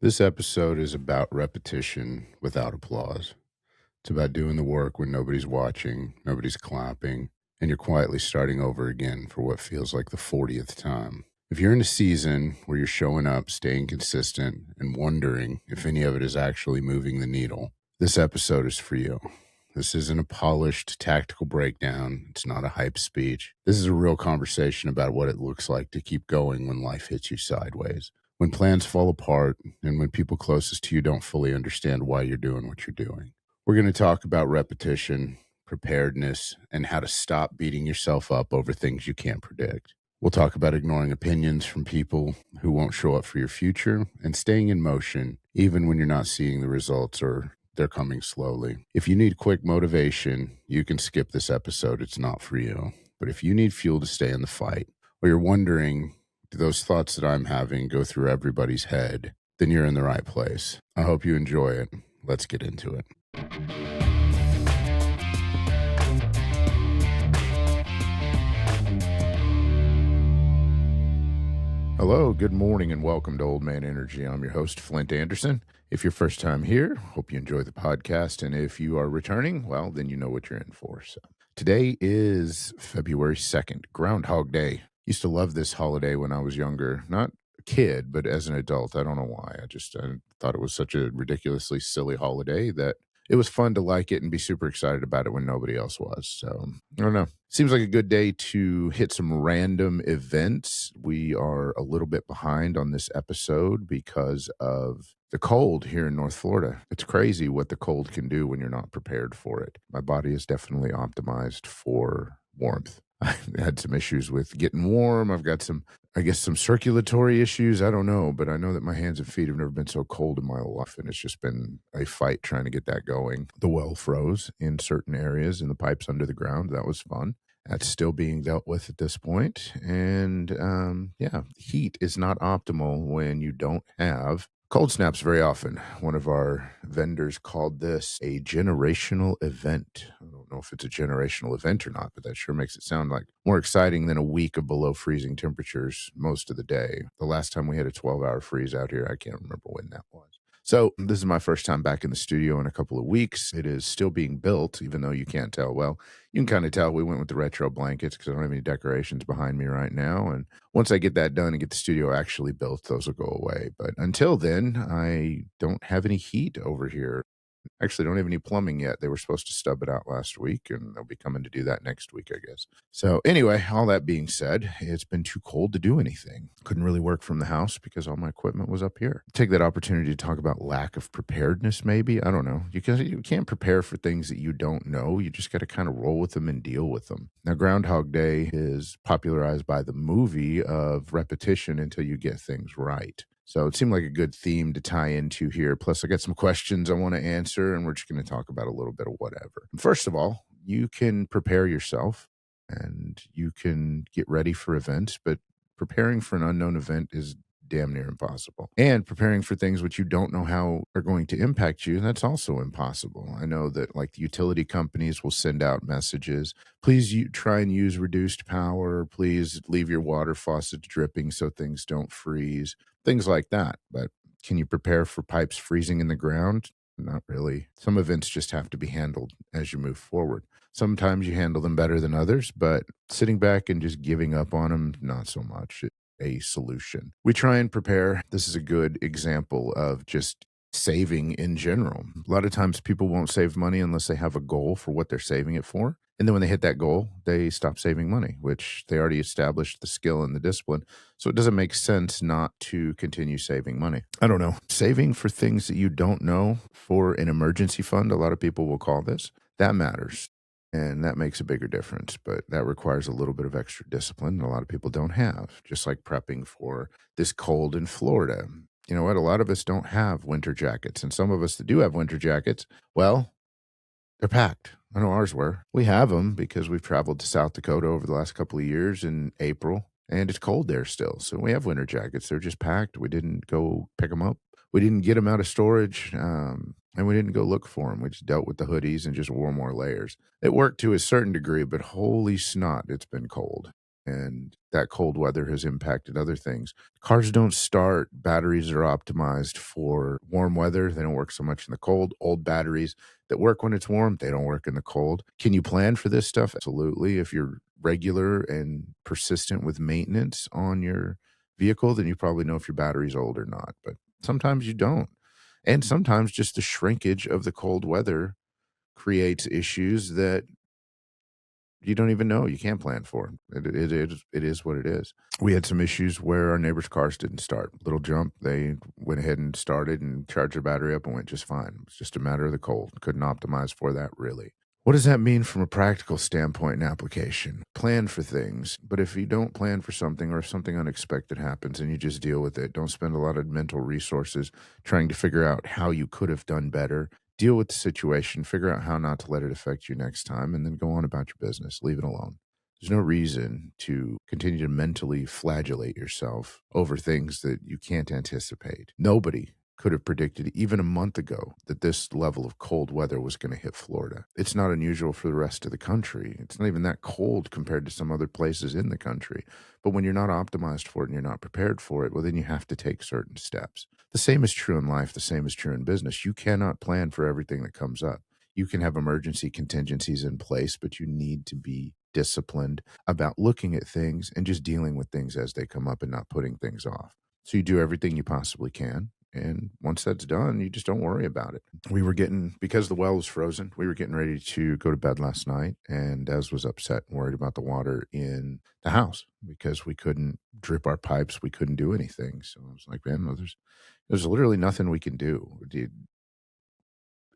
This episode is about repetition without applause. It's about doing the work when nobody's watching, nobody's clapping, and you're quietly starting over again for what feels like the 40th time. If you're in a season where you're showing up, staying consistent, and wondering if any of it is actually moving the needle, this episode is for you. This isn't a polished tactical breakdown. It's not a hype speech. This is a real conversation about what it looks like to keep going when life hits you sideways, when plans fall apart, and when people closest to you don't fully understand why you're doing what you're doing. We're going to talk about repetition, preparedness, and how to stop beating yourself up over things you can't predict. We'll talk about ignoring opinions from people who won't show up for your future and staying in motion even when you're not seeing the results or they're coming slowly. If you need quick motivation, you can skip this episode. It's not for you. But if you need fuel to stay in the fight, or you're wondering, do those thoughts that I'm having go through everybody's head, then you're in the right place. I hope you enjoy it. Let's get into it. Hello, good morning, and welcome to Old Man Energy. I'm your host, Flint Anderson. If you're first time here, hope you enjoy the podcast. And if you are returning, well, then you know what you're in for. So today is February 2nd, Groundhog Day. Used to love this holiday when I was younger. Not a kid, but as an adult. I don't know why. I thought it was such a ridiculously silly holiday that it was fun to like it and be super excited about it when nobody else was. So I don't know. Seems like a good day to hit some random events. We are a little bit behind on this episode because of the cold here in North Florida. It's crazy what the cold can do when you're not prepared for it. My body is definitely optimized for warmth. I had some issues with getting warm. I've got some circulatory issues. I don't know, but I know that my hands and feet have never been so cold in my life, and it's just been a fight trying to get that going. The well froze in certain areas in the pipes under the ground. That was fun. That's still being dealt with at this point. And heat is not optimal when you don't have cold snaps very often. One of our vendors called this a generational event. I don't know if it's a generational event or not, but that sure makes it sound like more exciting than a week of below freezing temperatures most of the day. The last time we had a 12-hour freeze out here, I can't remember when that was. So this is my first time back in the studio in a couple of weeks. It is still being built, even though you can't tell. Well, you can kind of tell we went with the retro blankets because I don't have any decorations behind me right now. And once I get that done and get the studio actually built, those will go away. But until then, I don't have any heat over here. Actually, don't have any plumbing yet. They were supposed to stub it out last week, and they'll be coming to do that next week, I guess. So anyway, all that being said, it's been too cold to do anything. Couldn't really work from the house because all my equipment was up here. Take that opportunity to talk about lack of preparedness, maybe. I don't know. You can't prepare for things that you don't know. You just got to kind of roll with them and deal with them. Now, Groundhog Day is popularized by the movie of repetition until you get things right. So it seemed like a good theme to tie into here. Plus, I got some questions I want to answer, and we're just going to talk about a little bit of whatever. First of all, you can prepare yourself and you can get ready for events, but preparing for an unknown event is damn near impossible. And preparing for things which you don't know how are going to impact you, that's also impossible. I know that like the utility companies will send out messages, please try and use reduced power, please leave your water faucets dripping so things don't freeze, things like that. But can you prepare for pipes freezing in the ground? Not really. Some events just have to be handled as you move forward. Sometimes you handle them better than others, but sitting back and just giving up on them, not so much a solution. We try and prepare. This is a good example of just saving in general. A lot of times people won't save money unless they have a goal for what they're saving it for. And then when they hit that goal, they stop saving money, which they already established the skill and the discipline. So it doesn't make sense not to continue saving money. I don't know. Saving for things that you don't know for an emergency fund, a lot of people will call this, that matters. And that makes a bigger difference, but that requires a little bit of extra discipline that a lot of people don't have, just like prepping for this cold in Florida. You know what? A lot of us don't have winter jackets, and some of us that do have winter jackets, well, they're packed. I know ours were. We have them because we've traveled to South Dakota over the last couple of years in April, and it's cold there still. So we have winter jackets. They're just packed. We didn't go pick them up. We didn't get them out of storage, and we didn't go look for them. We just dealt with the hoodies and just wore more layers. It worked to a certain degree, but holy snot, it's been cold. and that cold weather has impacted other things. Cars don't start. Batteries are optimized for warm weather. They don't work so much in the cold. Old batteries that work when it's warm, they don't work in the cold. Can you plan for this stuff? Absolutely. If you're regular and persistent with maintenance on your vehicle, then you probably know if your battery's old or not. But sometimes you don't. And sometimes just the shrinkage of the cold weather creates issues that you don't even know, you can't plan for. It is what it is. We had some issues where our neighbors' cars didn't start. Little jump, they went ahead and started and charged their battery up and went just fine. It was just a matter of the cold. Couldn't optimize for that, really. What does that mean from a practical standpoint and application? Plan for things, but if you don't plan for something or if something unexpected happens and you just deal with it, don't spend a lot of mental resources trying to figure out how you could have done better. Deal with the situation, figure out how not to let it affect you next time, and then go on about your business. Leave it alone. There's no reason to continue to mentally flagellate yourself over things that you can't anticipate. Nobody could have predicted even a month ago that this level of cold weather was going to hit Florida. It's not unusual for the rest of the country. It's not even that cold compared to some other places in the country. But when you're not optimized for it and you're not prepared for it, well, then you have to take certain steps. The same is true in life. The same is true in business. You cannot plan for everything that comes up. You can have emergency contingencies in place, but you need to be disciplined about looking at things and just dealing with things as they come up and not putting things off. So you do everything you possibly can. And once that's done, you just don't worry about it. Because the well was frozen, we were getting ready to go to bed last night. And Des was upset and worried about the water in the house because we couldn't drip our pipes. We couldn't do anything. So I was like, man, there's literally nothing we can do.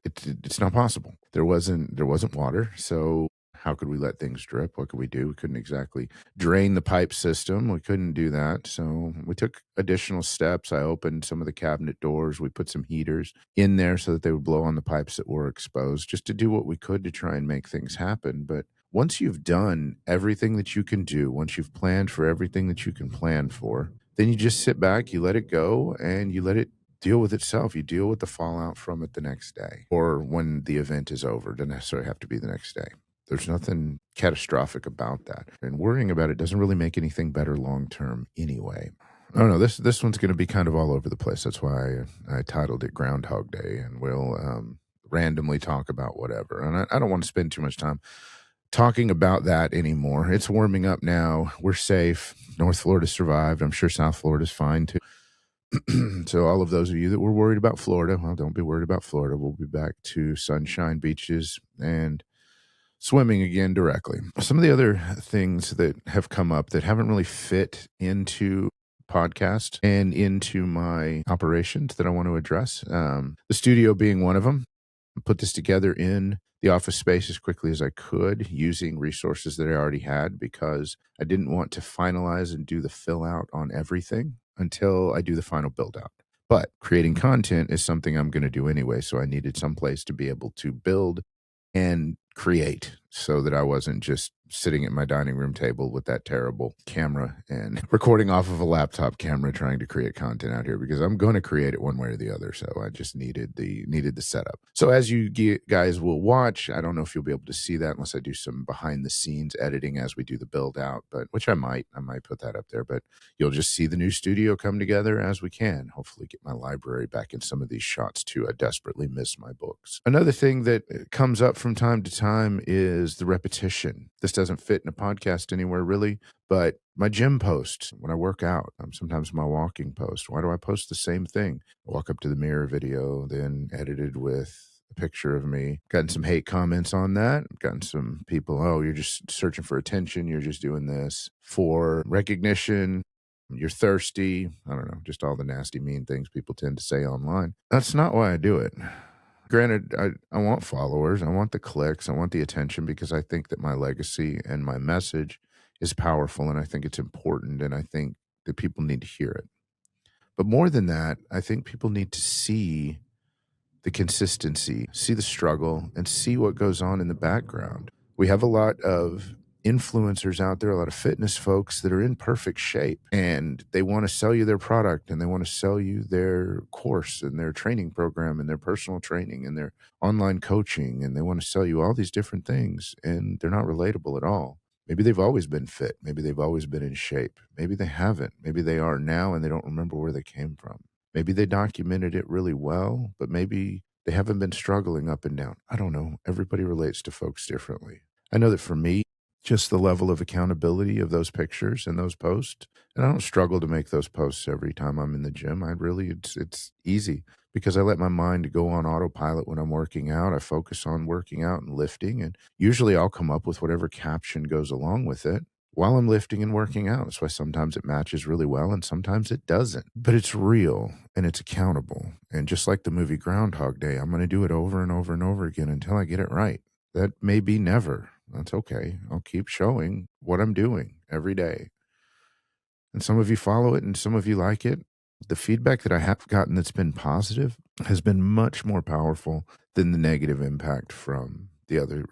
It's not possible. There wasn't water. So how could we let things drip? What could we do? We couldn't exactly drain the pipe system. We couldn't do that. So we took additional steps. I opened some of the cabinet doors. We put some heaters in there so that they would blow on the pipes that were exposed, just to do what we could to try and make things happen. But once you've done everything that you can do, once you've planned for everything that you can plan for, then you just sit back, you let it go, and you let it deal with itself. You deal with the fallout from it the next day or when the event is over. It doesn't necessarily have to be the next day. There's nothing catastrophic about that. And worrying about it doesn't really make anything better long term anyway. Oh no, this one's going to be kind of all over the place. That's why I titled it Groundhog Day, and we'll randomly talk about whatever. And I don't want to spend too much time talking about that anymore. It's warming up now. We're safe. North Florida survived. I'm sure South Florida's fine too. So all of those of you that were worried about Florida, well, don't be worried about Florida. We'll be back to sunshine, beaches, and swimming again directly. Some of the other things that have come up that haven't really fit into podcast and into my operations that I want to address. The studio being one of them. I put this together in the office space as quickly as I could using resources that I already had because I didn't want to finalize and do the fill out on everything until I do the final build out. But creating content is something I'm going to do anyway. So I needed some place to be able to build and create so that I wasn't just sitting at my dining room table with that terrible camera and recording off of a laptop camera trying to create content out here, because I'm going to create it one way or the other. So I just needed the setup. So as you guys will watch, I don't know if you'll be able to see that unless I do some behind the scenes editing as we do the build out, but which I might put that up there, but you'll just see the new studio come together as we can. Hopefully get my library back in some of these shots too. I desperately miss my books. Another thing that comes up from time to time is the repetition. This doesn't fit in a podcast anywhere really, but my gym post when I work out, sometimes my walking post. Why do I post the same thing? I walk up to the mirror video, then edited with a picture of me. Gotten some hate comments on that. Gotten some people, oh, you're just searching for attention. You're just doing this for recognition. You're thirsty. I don't know, just all the nasty, mean things people tend to say online. That's not why I do it. Granted, I want followers. I want the clicks. I want the attention because I think that my legacy and my message is powerful, and I think it's important, and I think that people need to hear it. But more than that, I think people need to see the consistency, see the struggle, and see what goes on in the background. We have a lot of influencers out there, a lot of fitness folks that are in perfect shape, and they want to sell you their product, and they want to sell you their course and their training program and their personal training and their online coaching, and they want to sell you all these different things, and they're not relatable at all. Maybe they've always been fit. Maybe they've always been in shape. Maybe they haven't. Maybe they are now and they don't remember where they came from. Maybe they documented it really well, but maybe they haven't been struggling up and down. I don't know. Everybody relates to folks differently. I know that for me, just the level of accountability of those pictures and those posts, and I don't struggle to make those posts every time I'm in the gym. It's easy because I let my mind go on autopilot when I'm working out. I focus on working out and lifting, and usually I'll come up with whatever caption goes along with it while I'm lifting and working out. That's why sometimes it matches really well and sometimes it doesn't. But it's real and it's accountable. And just like the movie Groundhog Day, I'm going to do it over and over and over again until I get it right. That may be never. That's okay. I'll keep showing what I'm doing every day. And some of you follow it and some of you like it. The feedback that I have gotten that's been positive has been much more powerful than the negative impact from the other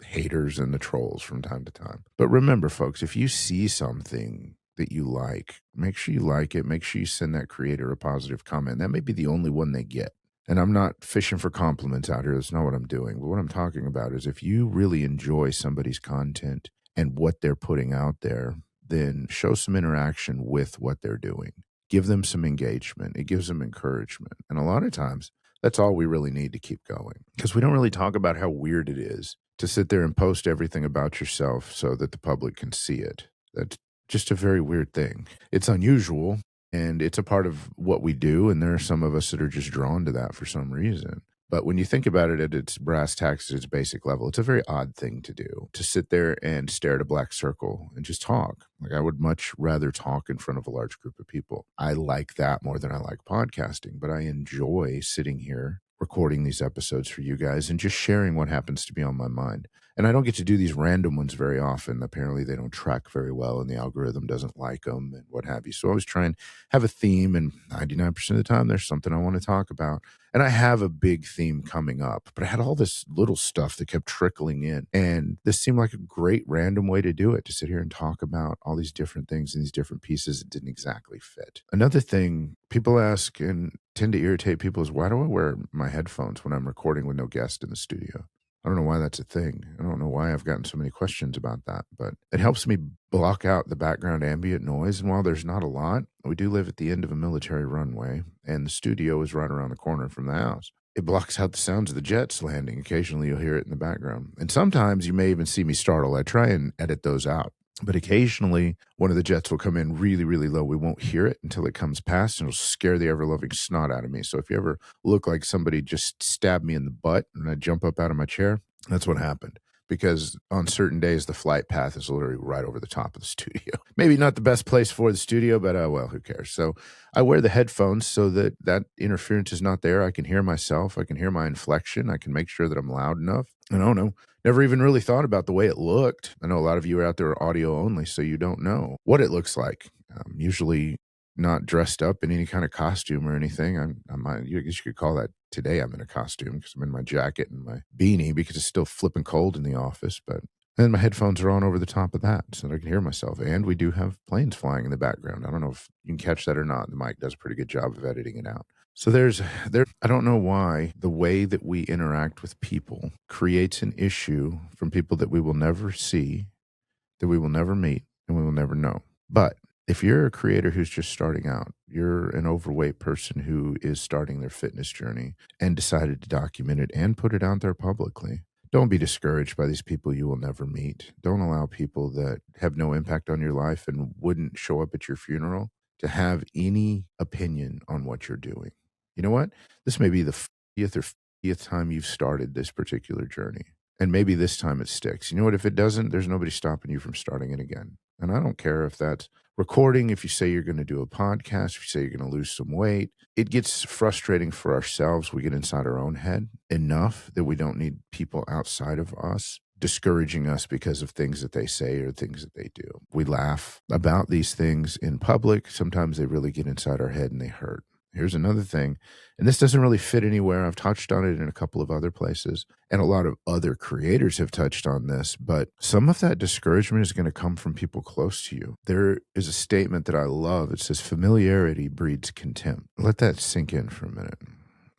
haters and the trolls from time to time. But remember, folks, if you see something that you like, make sure you like it. Make sure you send that creator a positive comment. That may be the only one they get. And I'm not fishing for compliments out here. That's not what I'm doing. But what I'm talking about is if you really enjoy somebody's content and what they're putting out there, then show some interaction with what they're doing. Give them some engagement. It gives them encouragement. And a lot of times, that's all we really need to keep going. Because we don't really talk about how weird it is to sit there and post everything about yourself so that the public can see it. That's just a very weird thing. It's unusual. And it's a part of what we do. And there are some of us that are just drawn to that for some reason. But when you think about it at its brass tacks, at its basic level, it's a very odd thing to do, to sit there and stare at a black circle and just talk. Like I would much rather talk in front of a large group of people. I like that more than I like podcasting, but I enjoy sitting here recording these episodes for you guys and just sharing what happens to be on my mind. And I don't get to do these random ones very often. Apparently they don't track very well and the algorithm doesn't like them and what have you. So I always try and have a theme, and 99% of the time there's something I want to talk about. And I have a big theme coming up, but I had all this little stuff that kept trickling in. And this seemed like a great random way to do it, to sit here and talk about all these different things and these different pieces that didn't exactly fit. Another thing people ask and tend to irritate people is, why do I wear my headphones when I'm recording with no guest in the studio? I don't know why that's a thing. I don't know why I've gotten so many questions about that, but it helps me block out the background ambient noise. And while there's not a lot, we do live at the end of a military runway, and the studio is right around the corner from the house. It blocks out the sounds of the jets landing. Occasionally you'll hear it in the background. And sometimes you may even see me startle. I try and edit those out. But occasionally, one of the jets will come in really, really low. We won't hear it until it comes past, and it'll scare the ever-loving snot out of me. So if you ever look like somebody just stabbed me in the butt and I jump up out of my chair, that's what happened. Because on certain days, the flight path is literally right over the top of the studio. Maybe not the best place for the studio, but well, who cares? So I wear the headphones so that that interference is not there. I can hear myself. I can hear my inflection. I can make sure that I'm loud enough. I don't know. Never even really thought about the way it looked. I know a lot of you are out there audio only, so you don't know what it looks like. Usually not dressed up in any kind of costume or anything. I guess you could call that today I'm in a costume because I'm in my jacket and my beanie because it's still flipping cold in the office. But then my headphones are on over the top of that so that I can hear myself. And we do have planes flying in the background. I don't know if you can catch that or not. The mic does a pretty good job of editing it out. So I don't know why the way that we interact with people creates an issue from people that we will never see, that we will never meet, and we will never know. But if you're a creator who's just starting out, you're an overweight person who is starting their fitness journey and decided to document it and put it out there publicly, don't be discouraged by these people you will never meet. Don't allow people that have no impact on your life and wouldn't show up at your funeral to have any opinion on what you're doing. You know what? This may be the 40th or 50th time you've started this particular journey. And maybe this time it sticks. You know what? If it doesn't, there's nobody stopping you from starting it again. And I don't care if that's recording, if you say you're going to do a podcast, if you say you're going to lose some weight. It gets frustrating for ourselves. We get inside our own head enough that we don't need people outside of us discouraging us because of things that they say or things that they do. We laugh about these things in public. Sometimes they really get inside our head and they hurt. Here's another thing, and this doesn't really fit anywhere. I've touched on it in a couple of other places, and a lot of other creators have touched on this, but some of that discouragement is going to come from people close to you. There is a statement that I love. It says, familiarity breeds contempt. Let that sink in for a minute.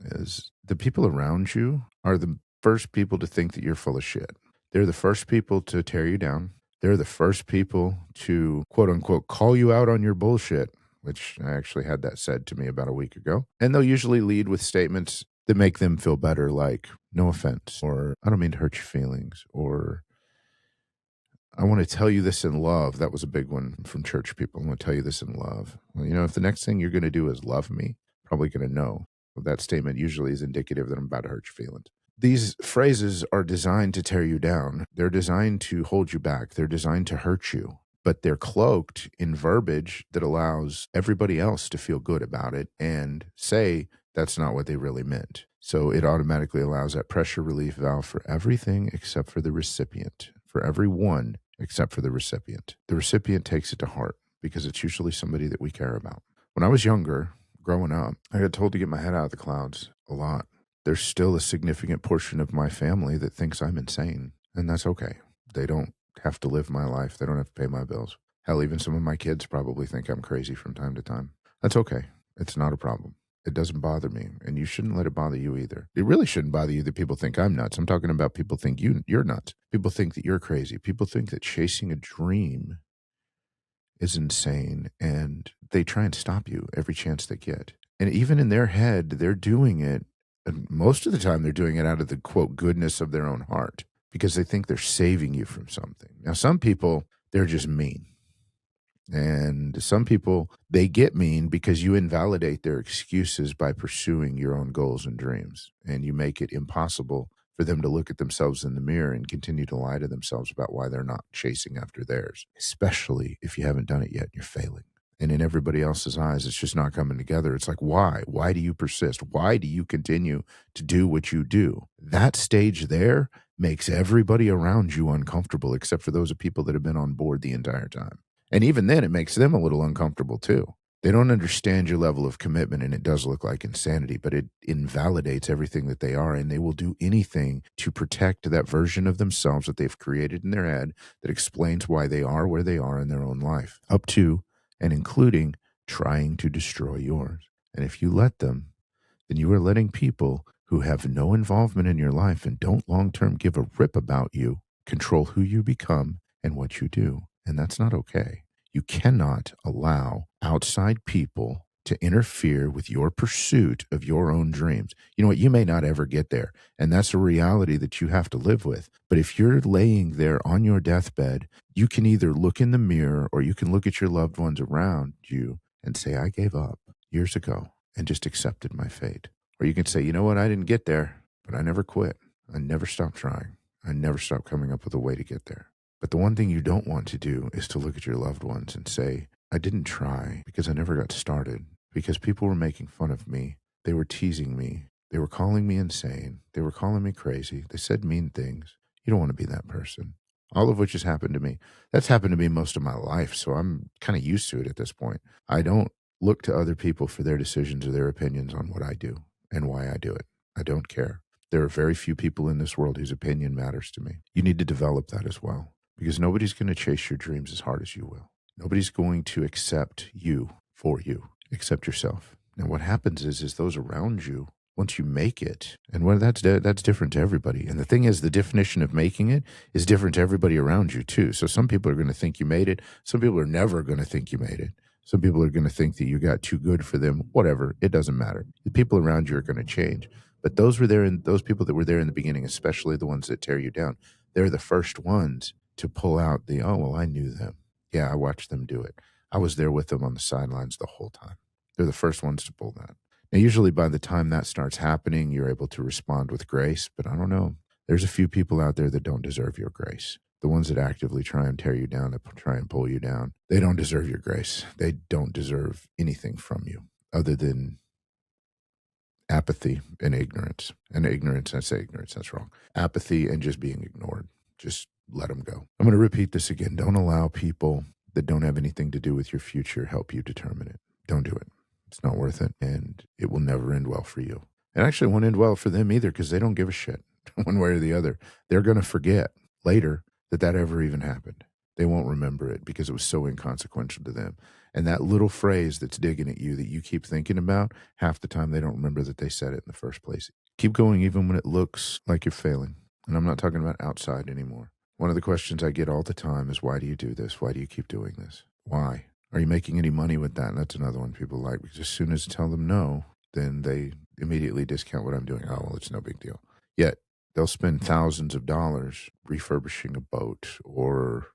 Is the people around you are the first people to think that you're full of shit. They're the first people to tear you down. They're the first people to, quote unquote, call you out on your bullshit, which I actually had that said to me about a week ago. And they'll usually lead with statements that make them feel better, like, no offense, or I don't mean to hurt your feelings, or I want to tell you this in love. That was a big one from church people. I want to tell you this in love. Well, if the next thing you're going to do is love me, probably going to know. Well, that statement usually is indicative that I'm about to hurt your feelings. These phrases are designed to tear you down. They're designed to hold you back. They're designed to hurt you, but they're cloaked in verbiage that allows everybody else to feel good about it and say that's not what they really meant. So it automatically allows that pressure relief valve for everything except for the recipient, for everyone except for the recipient. The recipient takes it to heart because it's usually somebody that we care about. When I was younger, growing up, I got told to get my head out of the clouds a lot. There's still a significant portion of my family that thinks I'm insane, and that's okay. They don't have to live my life. They don't have to pay my bills. Hell, even some of my kids probably think I'm crazy from time to time. That's okay. It's not a problem. It doesn't bother me, and you shouldn't let it bother you either. It really shouldn't bother you that people think I'm nuts. I'm talking about people think you're nuts. People think that you're crazy. People think that chasing a dream is insane, and they try and stop you every chance they get. And even in their head, they're doing it, and most of the time they're doing it out of the, quote, goodness of their own heart because they think they're saving you from something. Now, some people, they're just mean. And some people, they get mean because you invalidate their excuses by pursuing your own goals and dreams. And you make it impossible for them to look at themselves in the mirror and continue to lie to themselves about why they're not chasing after theirs, especially if you haven't done it yet and you're failing. And in everybody else's eyes, it's just not coming together. It's like, why? Why do you persist? Why do you continue to do what you do? That stage there makes everybody around you uncomfortable, except for those people that have been on board the entire time. And even then, it makes them a little uncomfortable too. They don't understand your level of commitment, and it does look like insanity, but it invalidates everything that they are, and they will do anything to protect that version of themselves that they've created in their head that explains why they are where they are in their own life, up to and including trying to destroy yours. And if you let them, then you are letting people who have no involvement in your life and don't long-term give a rip about you control who you become and what you do. And that's not okay. You cannot allow outside people to interfere with your pursuit of your own dreams. You know what? You may not ever get there. And that's a reality that you have to live with. But if you're laying there on your deathbed, you can either look in the mirror or you can look at your loved ones around you and say, I gave up years ago and just accepted my fate. Or you can say, you know what? I didn't get there, but I never quit. I never stopped trying. I never stopped coming up with a way to get there. But the one thing you don't want to do is to look at your loved ones and say, I didn't try because I never got started, because people were making fun of me. They were teasing me. They were calling me insane. They were calling me crazy. They said mean things. You don't want to be that person. All of which has happened to me. That's happened to me most of my life, so I'm kind of used to it at this point. I don't look to other people for their decisions or their opinions on what I do and why I do it. I don't care. There are very few people in this world whose opinion matters to me. You need to develop that as well, because nobody's going to chase your dreams as hard as you will. Nobody's going to accept you for you, except yourself. Now, what happens is those around you, once you make it, and that's different to everybody. And the thing is, the definition of making it is different to everybody around you too. So some people are going to think you made it. Some people are never going to think you made it. Some people are going to think that you got too good for them. Whatever, it doesn't matter. The people around you are going to change. But those people that were there in the beginning, especially the ones that tear you down, they're the first ones to pull out the, oh, well, I knew them. Yeah, I watched them do it. I was there with them on the sidelines the whole time. They're the first ones to pull that. Now, usually by the time that starts happening, you're able to respond with grace, but I don't know. There's a few people out there that don't deserve your grace. The ones that actively try and tear you down, that try and pull you down, they don't deserve your grace. They don't deserve anything from you other than apathy and ignorance. And ignorance, I say ignorance, that's wrong. Apathy and just being ignored. Just let them go. I'm going to repeat this again. Don't allow people that don't have anything to do with your future help you determine it. Don't do it. It's not worth it, and it will never end well for you. It actually won't end well for them either, because they don't give a shit one way or the other. They're going to forget later that ever even happened. They won't remember it because it was so inconsequential to them. And that little phrase that's digging at you that you keep thinking about, half the time they don't remember that they said it in the first place. Keep going even when it looks like you're failing. And I'm not talking about outside anymore. One of the questions I get all the time is, why do you do this? Why do you keep doing this? Why? Are you making any money with that? And that's another one people like, because as soon as I tell them no, then they immediately discount what I'm doing. Oh, well, it's no big deal. Yet they'll spend thousands of dollars refurbishing a boat or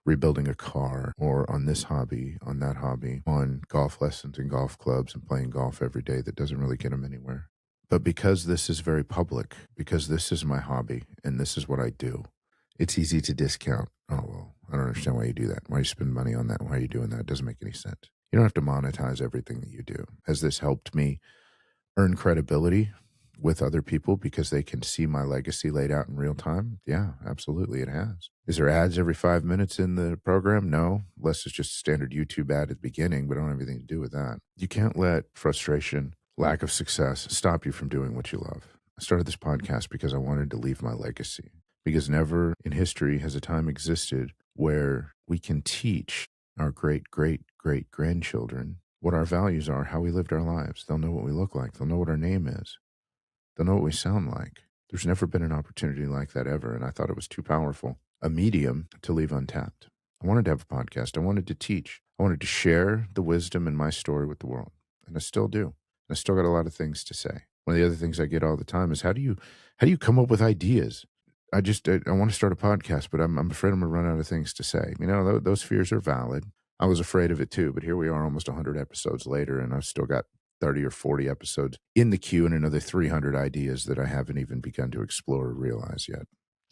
rebuilding a car or on this hobby, on that hobby, on golf lessons and golf clubs and playing golf every day that doesn't really get them anywhere. But because this is very public, because this is my hobby and this is what I do, it's easy to discount. Oh, well, I don't understand why you do that. Why you spend money on that? Why are you doing that? It doesn't make any sense. You don't have to monetize everything that you do. Has this helped me earn credibility with other people because they can see my legacy laid out in real time? Yeah, absolutely, it has. Is there ads every 5 minutes in the program? No, unless it's just a standard YouTube ad at the beginning, but I don't have anything to do with that. You can't let frustration, lack of success stop you from doing what you love. I started this podcast because I wanted to leave my legacy, because never in history has a time existed where we can teach our great, great, great grandchildren what our values are, how we lived our lives. They'll know what we look like. They'll know what our name is. They'll know what we sound like. There's never been an opportunity like that ever, and I thought it was too powerful, a medium to leave untapped. I wanted to have a podcast. I wanted to teach. I wanted to share the wisdom in my story with the world, and I still do. I still got a lot of things to say. One of the other things I get all the time is, how do you come up with ideas? I want to start a podcast, but I'm afraid I'm going to run out of things to say. You know, those fears are valid. I was afraid of it too, but here we are almost 100 episodes later, and I've still got 30 or 40 episodes in the queue and another 300 ideas that I haven't even begun to explore or realize yet.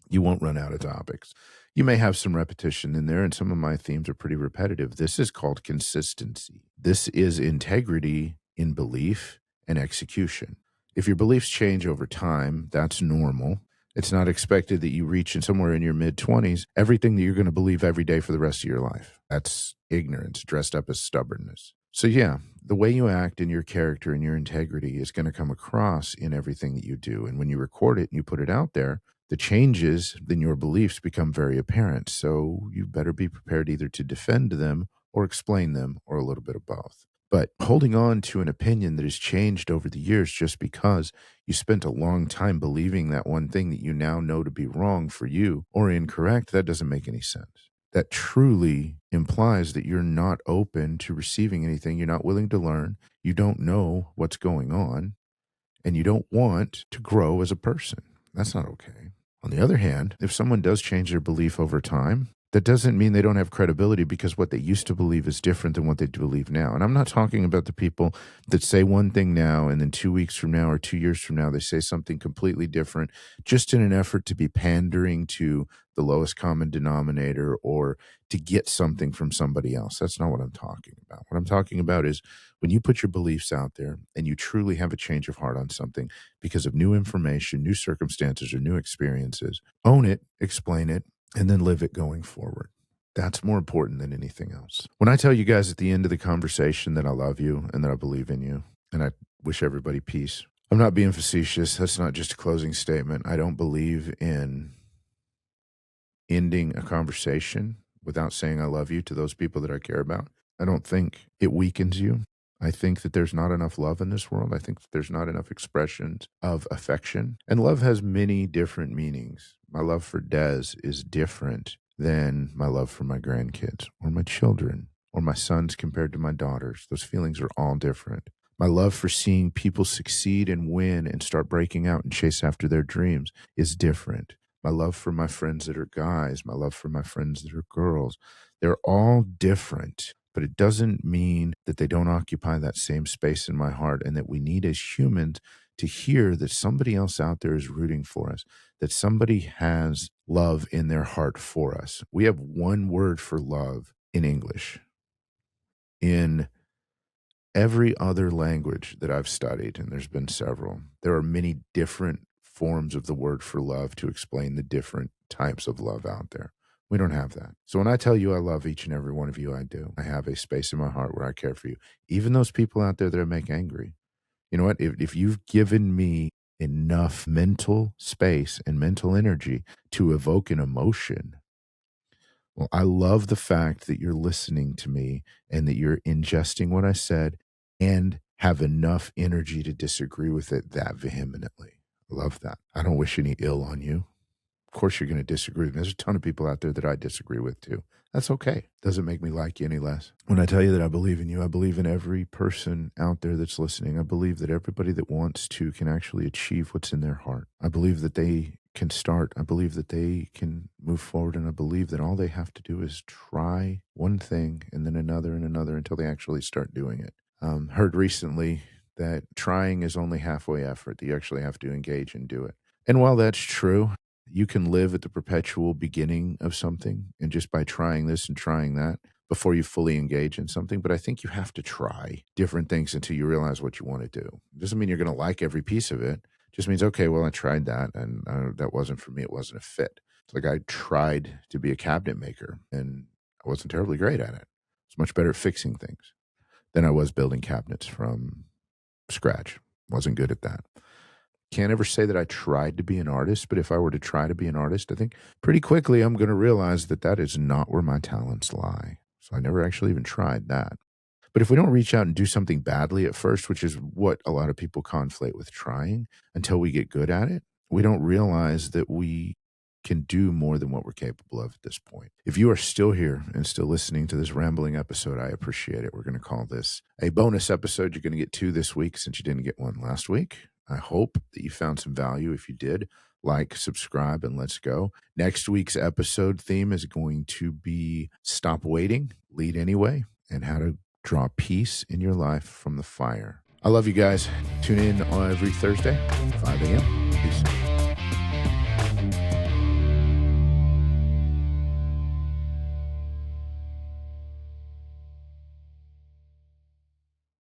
You won't run out of topics. You may have some repetition in there, and some of my themes are pretty repetitive. This is called consistency. This is integrity in belief and execution. If your beliefs change over time, that's normal. It's not expected that you reach in somewhere in your mid-20s everything that you're going to believe every day for the rest of your life. That's ignorance dressed up as stubbornness. So yeah, the way you act and your character and your integrity is going to come across in everything that you do. And when you record it and you put it out there, the changes in your beliefs become very apparent. So you better be prepared either to defend them or explain them, or a little bit of both. But holding on to an opinion that has changed over the years just because you spent a long time believing that one thing that you now know to be wrong for you or incorrect, that doesn't make any sense. That truly implies that you're not open to receiving anything. You're not willing to learn. You don't know what's going on, and you don't want to grow as a person. That's not okay. On the other hand, if someone does change their belief over time, that doesn't mean they don't have credibility, because what they used to believe is different than what they believe now. And I'm not talking about the people that say one thing now and then 2 weeks from now or 2 years from now, they say something completely different, just in an effort to be pandering to the lowest common denominator or to get something from somebody else. That's not what I'm talking about. What I'm talking about is when you put your beliefs out there and you truly have a change of heart on something because of new information, new circumstances, or new experiences, own it, explain it, and then live it going forward. That's more important than anything else. When I tell you guys at the end of the conversation that I love you and that I believe in you and I wish everybody peace, I'm not being facetious. That's not just a closing statement. I don't believe in ending a conversation without saying I love you to those people that I care about. I don't think it weakens you. I think that there's not enough love in this world. I think that there's not enough expressions of affection. And love has many different meanings. My love for Des is different than my love for my grandkids or my children or my sons compared to my daughters. Those feelings are all different. My love for seeing people succeed and win and start breaking out and chase after their dreams is different. My love for my friends that are guys, my love for my friends that are girls, they're all different. But it doesn't mean that they don't occupy that same space in my heart, and that we need as humans to hear that somebody else out there is rooting for us, that somebody has love in their heart for us. We have one word for love in English. In every other language that I've studied, and there's been several, there are many different forms of the word for love to explain the different types of love out there. We don't have that. So when I tell you I love each and every one of you, I do. I have a space in my heart where I care for you. Even those people out there that I make angry. You know what? If you've given me enough mental space and mental energy to evoke an emotion, well, I love the fact that you're listening to me and that you're ingesting what I said and have enough energy to disagree with it that vehemently. I love that. I don't wish any ill on you. Of course, you're going to disagree with me. There's a ton of people out there that I disagree with too. That's okay. Doesn't make me like you any less. When I tell you that I believe in you, I believe in every person out there that's listening. I believe that everybody that wants to can actually achieve what's in their heart. I believe that they can start. I believe that they can move forward. And I believe that all they have to do is try one thing and then another and another until they actually start doing it. Heard recently that trying is only halfway effort, that you actually have to engage and do it. And while that's true, you can live at the perpetual beginning of something and just by trying this and trying that before you fully engage in something. But I think you have to try different things until you realize what you want to do. It doesn't mean you're going to like every piece of it. It just means, okay, well, I tried that and that wasn't for me. It wasn't a fit. It's like I tried to be a cabinet maker and I wasn't terribly great at it. I was much better at fixing things than I was building cabinets from scratch. Wasn't good at that. Can't ever say that I tried to be an artist, but if I were to try to be an artist, I think pretty quickly I'm going to realize that that is not where my talents lie. So I never actually even tried that. But if we don't reach out and do something badly at first, which is what a lot of people conflate with trying, until we get good at it, we don't realize that we can do more than what we're capable of at this point. If you are still here and still listening to this rambling episode, I appreciate it. We're going to call this a bonus episode. You're going to get 2 this week since you didn't get one last week. I hope that you found some value. If you did, like, subscribe, and let's go. Next week's episode theme is going to be stop waiting, lead anyway, and how to draw peace in your life from the fire. I love you guys. Tune in every Thursday, 5 a.m.